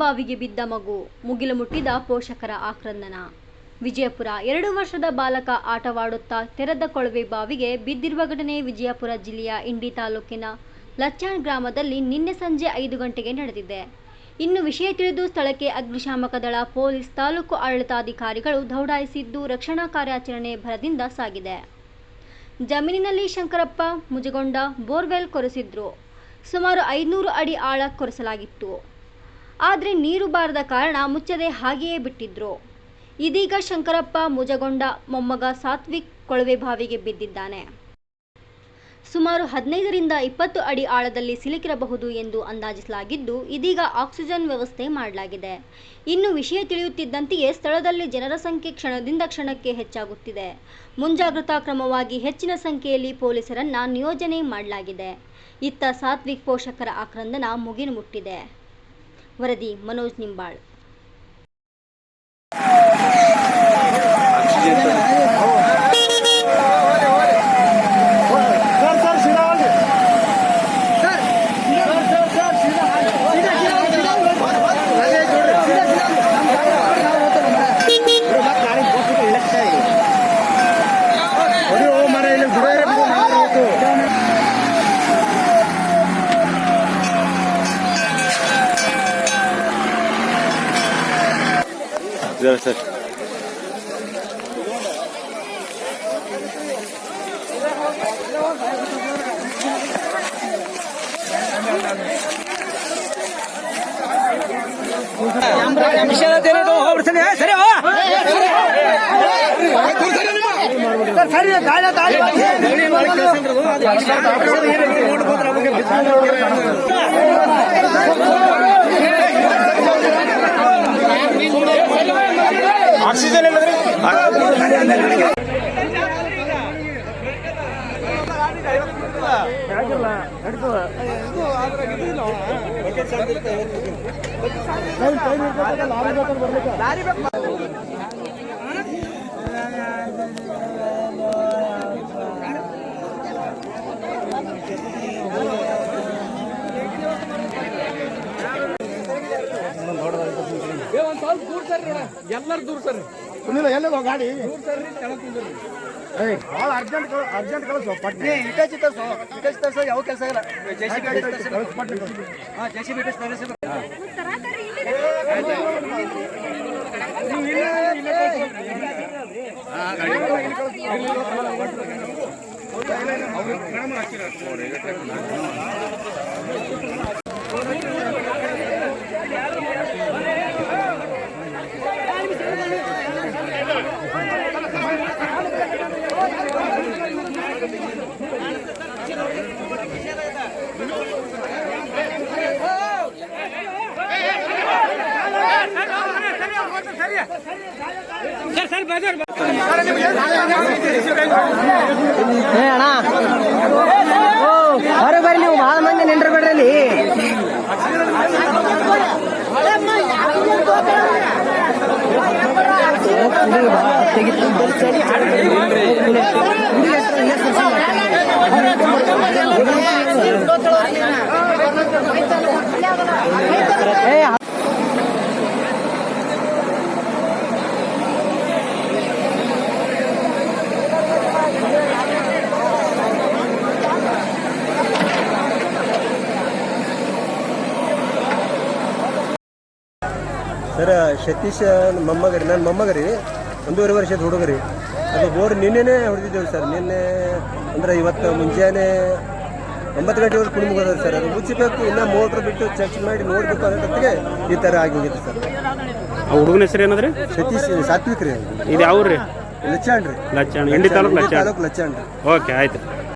ಬಾವಿಗೆ ಬಿದ್ದ ಮಗು, ಮುಗಿಲು ಮುಟ್ಟಿದ ಪೋಷಕರ ಆಕ್ರಂದನ. ವಿಜಯಪುರ 2 ವರ್ಷದ ಬಾಲಕ ಆಟವಾಡುತ್ತಾ ತೆರೆದ ಕೊಳವೆ ಬಾವಿಗೆ ಬಿದ್ದಿರುವ ಘಟನೆ ವಿಜಯಪುರ ಜಿಲ್ಲೆಯ ಇಂಡಿ ತಾಲೂಕಿನ ಲಚ್ಚಾಣ್ ಗ್ರಾಮದಲ್ಲಿ ನಿನ್ನೆ ಸಂಜೆ 5 ಗಂಟೆಗೆ ನಡೆದಿದೆ. ಇನ್ನು ವಿಷಯ ತಿಳಿದು ಸ್ಥಳಕ್ಕೆ ಅಗ್ನಿಶಾಮಕ ದಳ, ಪೊಲೀಸ್, ತಾಲೂಕು ಆಡಳಿತಾಧಿಕಾರಿಗಳು ದೌಡಾಯಿಸಿದ್ದು ರಕ್ಷಣಾ ಕಾರ್ಯಾಚರಣೆ ಭರದಿಂದ ಸಾಗಿದೆ. ಜಮೀನಿನಲ್ಲಿ ಶಂಕರಪ್ಪ ಮುಜಗೊಂಡ ಬೋರ್ವೆಲ್ ಕೊರೆಸಿದ್ರು. ಸುಮಾರು 500 ಅಡಿ ಆಳ ಕೊರೆಸಲಾಗಿತ್ತು. ಆದರೆ ನೀರು ಬಾರದ ಕಾರಣ ಮುಚ್ಚದೆ ಹಾಗೆಯೇ ಬಿಟ್ಟಿದ್ರು. ಇದೀಗ ಶಂಕರಪ್ಪ ಮುಜಗೊಂಡ ಮೊಮ್ಮಗ ಸಾತ್ವಿಕ್ ಕೊಳವೆ ಬಾವಿಗೆ ಬಿದ್ದಿದ್ದಾನೆ. ಸುಮಾರು 15 ರಿಂದ 20 ಅಡಿ ಆಳದಲ್ಲಿ ಸಿಲುಕಿರಬಹುದು ಎಂದು ಅಂದಾಜಿಸಲಾಗಿದ್ದು, ಇದೀಗ ಆಕ್ಸಿಜನ್ ವ್ಯವಸ್ಥೆ ಮಾಡಲಾಗಿದೆ. ಇನ್ನು ವಿಷಯ ತಿಳಿಯುತ್ತಿದ್ದಂತೆಯೇ ಸ್ಥಳದಲ್ಲಿ ಜನರ ಸಂಖ್ಯೆ ಕ್ಷಣದಿಂದ ಕ್ಷಣಕ್ಕೆ ಹೆಚ್ಚಾಗುತ್ತಿದೆ. ಮುಂಜಾಗ್ರತಾ ಕ್ರಮವಾಗಿ ಹೆಚ್ಚಿನ ಸಂಖ್ಯೆಯಲ್ಲಿ ಪೊಲೀಸರನ್ನ ನಿಯೋಜನೆ ಮಾಡಲಾಗಿದೆ. ಇತ್ತ ಸಾತ್ವಿಕ್ ಪೋಷಕರ ಆಕ್ರಂದನ ಮುಗಿಲು ಮುಟ್ಟಿದೆ. ವರದಿ ಮನೋಜ್ ನಿಂಬಾಳ್. सर ಆಕ್ಸಿಜನ್ दूर सर ಎಲ್ಲರೂ दूर सर ಸುನಿಲ ಎಲ್ಲೋ ಗಾಡಿ दूर सर ಭಾಳ ಅರ್ಜೆಂಟ್ ಕಳಿಸು ಪಟ್ನೆ ಇಟಚಿ ತರ್ಸೋ ಯಾವ ಕೆಲಸ ಇಲ್ಲ ಜೆಸಿಬಿ ಕಳಿಸು ಪಟ್ನೆ ಹಾಂ ಜೆಸಿಬಿ ತರಿಸಿ ಹೊರ ಬರ್ರಿ ನೀವು ಬಹಳ ಮಂದಿ ನಿಂಡ್ರ ಬಿಡ್ರಲ್ಲಿ ಸರ್ ಸತೀಶ್ ಮೊಮ್ಮಗರಿ ನನ್ನ ಮೊಮ್ಮಗರಿ 1.5 ವರ್ಷದ ಹುಡುಗರಿ. ಅದು ಬೋರ್ ನಿನ್ನೆನೇ ಹೊಡೆದಿದ್ದೇವೆ ಸರ್. ನಿನ್ನೆ ಅಂದರೆ ಇವತ್ತು ಮುಂಜಾನೆ 9 ಗಂಟೆವರೆಗೆ ಕುಡಿ ಮುಗೋದ ಸರ್. ಅದು ಮುಚ್ಚಬೇಕು, ಇನ್ನೂ ಮೋಟ್ರ್ ಬಿಟ್ಟು ಚೆಕ್ ಮಾಡಿ ನೋಡಬೇಕು ಅನ್ನೋದಕ್ಕೆ ಈ ಥರ ಆಗಿ ಹೋಗಿತ್ತು ಸರ್. ಆ ಹುಡುಗನ ಹೆಸರು ಏನಂದ್ರೆ ಸತೀಶ್ ಸಾತ್ವಿಕ್ ರೀ. ಇದು ಯಾವ ರೀ? ಲಚ್ಚಾಣ್ ರೀ. ಲಚ್ಚಾಣ್, ಇಂಡಿ ತಾಲೂಕು ಲಚ್ಚಾಣ್ ರೀ. ಓಕೆ, ಆಯ್ತು.